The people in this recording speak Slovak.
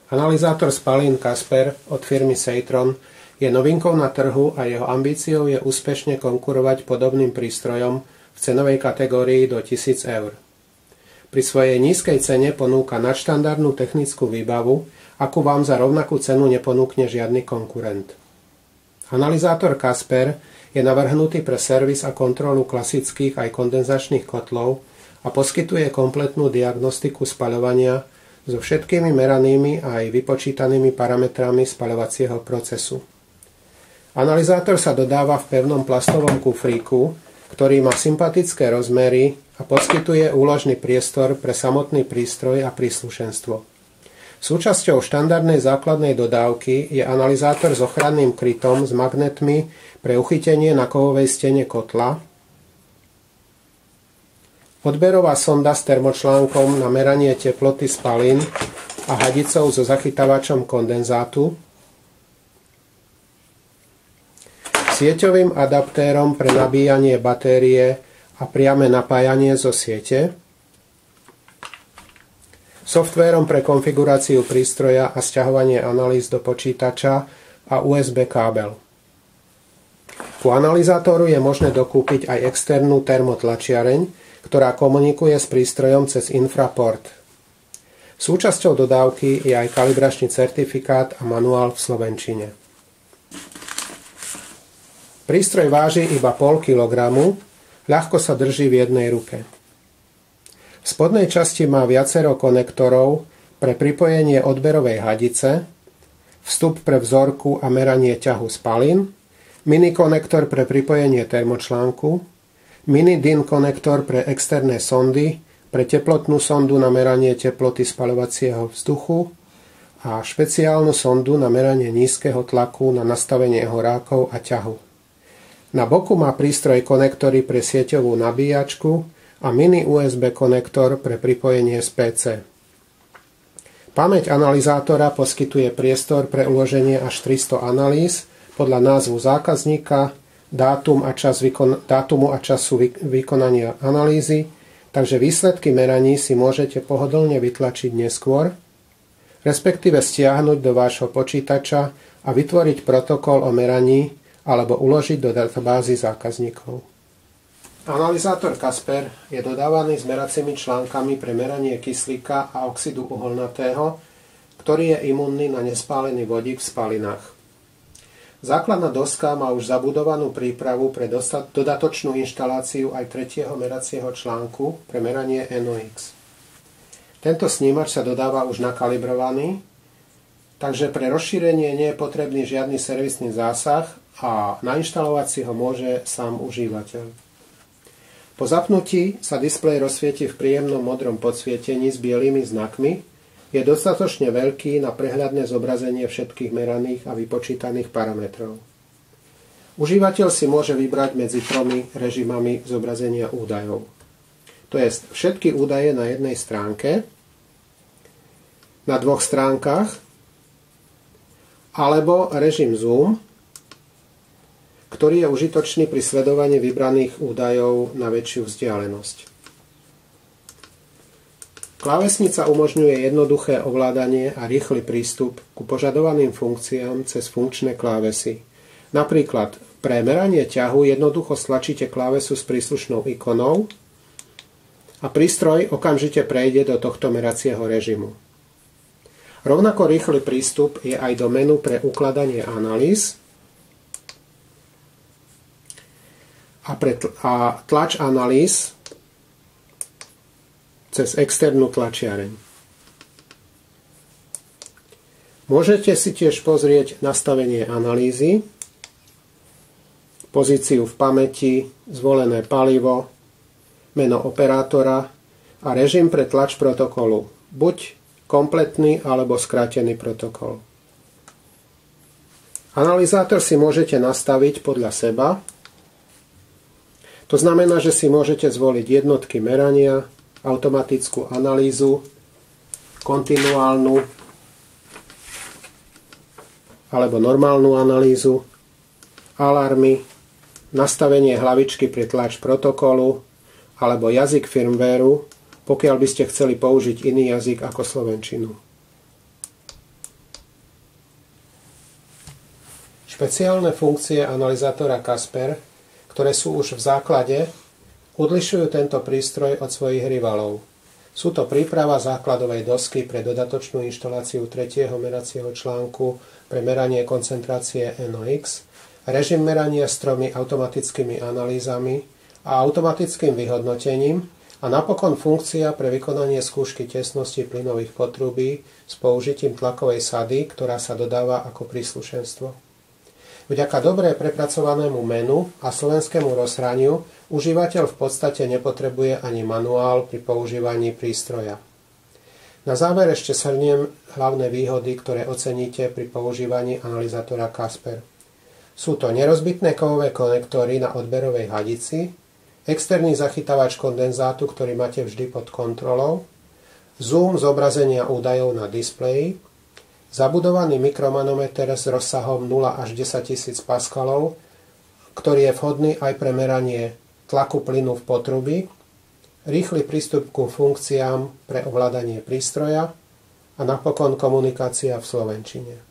Analyzátor spalín Casper od firmy Seitron je novinkou na trhu a jeho ambíciou je úspešne konkurovať podobným prístrojom v cenovej kategórii do 1000 eur. Pri svojej nízkej cene ponúka nadštandardnú technickú výbavu, akú vám za rovnakú cenu neponúkne žiadny konkurent. Analyzátor Casper je navrhnutý pre servis a kontrolu klasických aj kondenzačných kotlov a poskytuje kompletnú diagnostiku spaľovania so všetkými meranými a aj vypočítanými parametrami spaľovacieho procesu. Analyzátor sa dodáva v pevnom plastovom kufríku, ktorý má sympatické rozmery a poskytuje úložný priestor pre samotný prístroj a príslušenstvo. Súčasťou štandardnej základnej dodávky je analyzátor s ochranným krytom s magnetmi pre uchytenie na kovovej stene kotla, odberová sonda s termočlánkom na meranie teploty spalín a hadicou so zachytávačom kondenzátu, sieťovým adaptérom pre nabíjanie batérie a priame napájanie zo siete, softvérom pre konfiguráciu prístroja a sťahovanie analýz do počítača a USB kábel. Ku analyzátoru je možné dokúpiť aj externú termotlačiareň, ktorá komunikuje s prístrojom cez infraport. Súčasťou dodávky je aj kalibračný certifikát a manuál v slovenčine. Prístroj váži iba 0,5 kg, ľahko sa drží v jednej ruke. V spodnej časti má viacero konektorov pre pripojenie odberovej hadice, vstup pre vzorku a meranie ťahu spalín, mini konektor pre pripojenie termočlánku, mini DIN konektor pre externé sondy, pre teplotnú sondu na meranie teploty spaľovacieho vzduchu a špeciálnu sondu na meranie nízkeho tlaku na nastavenie horákov a ťahu. Na boku má prístroj konektory pre sieťovú nabíjačku a mini USB konektor pre pripojenie z PC. Pamäť analyzátora poskytuje priestor pre uloženie až 300 analýz podľa názvu zákazníka, dátumu a času vykonania analýzy, takže výsledky meraní si môžete pohodlne vytlačiť neskôr, respektíve stiahnuť do vášho počítača a vytvoriť protokol o meraní alebo uložiť do databázy zákazníkov. Analyzátor Casper je dodávaný s meracími článkami pre meranie kyslíka a oxidu uholnatého, ktorý je imunný na nespálený vodík v spalinách. Základná doska má už zabudovanú prípravu pre dodatočnú inštaláciu aj tretieho meracieho článku pre meranie NOx. Tento snímač sa dodáva už nakalibrovaný, takže pre rozšírenie nie je potrebný žiadny servisný zásah a nainštalovať si ho môže sám užívateľ. Po zapnutí sa displej rozsvieti v príjemnom modrom podsvietení s bielými znakmi. Je dostatočne veľký na prehľadné zobrazenie všetkých meraných a vypočítaných parametrov. Užívateľ si môže vybrať medzi 3 režimami zobrazenia údajov. To je všetky údaje na jednej stránke, na 2 stránkach, alebo režim Zoom, ktorý je užitočný pri sledovaní vybraných údajov na väčšiu vzdialenosť. Klávesnica umožňuje jednoduché ovládanie a rýchly prístup ku požadovaným funkciám cez funkčné klávesy. Napríklad pre meranie ťahu jednoducho stlačíte klávesu s príslušnou ikonou a prístroj okamžite prejde do tohto meracieho režimu. Rovnako rýchly prístup je aj do menu pre ukladanie analýz a tlač analýz cez externú tlačiareň. Môžete si tiež pozrieť nastavenie analýzy, pozíciu v pamäti, zvolené palivo, meno operátora a režim pre tlač protokolu, buď kompletný alebo skrátený protokol. Analyzátor si môžete nastaviť podľa seba. To znamená, že si môžete zvoliť jednotky merania, automatickú analýzu, kontinuálnu alebo normálnu analýzu, alarmy, nastavenie hlavičky pri tlač protokolu alebo jazyk firmwareu, pokiaľ by ste chceli použiť iný jazyk ako slovenčinu. Špeciálne funkcie analyzátora Casper, ktoré sú už v základe, odlišujú tento prístroj od svojich rivalov. Sú to príprava základovej dosky pre dodatočnú inštaláciu 3. meracieho článku pre meranie koncentrácie NOx, režim merania s 3 automatickými analýzami a automatickým vyhodnotením a napokon funkcia pre vykonanie skúšky tesnosti plynových potrubí s použitím tlakovej sady, ktorá sa dodáva ako príslušenstvo. Vďaka dobre prepracovanému menu a slovenskému rozhraniu užívateľ v podstate nepotrebuje ani manuál pri používaní prístroja. Na záver ešte shrniem hlavné výhody, ktoré oceníte pri používaní analyzátora Casper. Sú to nerozbitné kovové konektory na odberovej hadici, externý zachytávač kondenzátu, ktorý máte vždy pod kontrolou, zoom zobrazenia údajov na displeji, zabudovaný mikromanometer s rozsahom 0 až 10 000 paskalov, ktorý je vhodný aj pre meranie tlaku plynu v potrubí, rýchly prístup ku funkciám pre ovládanie prístroja a napokon komunikácia v slovenčine.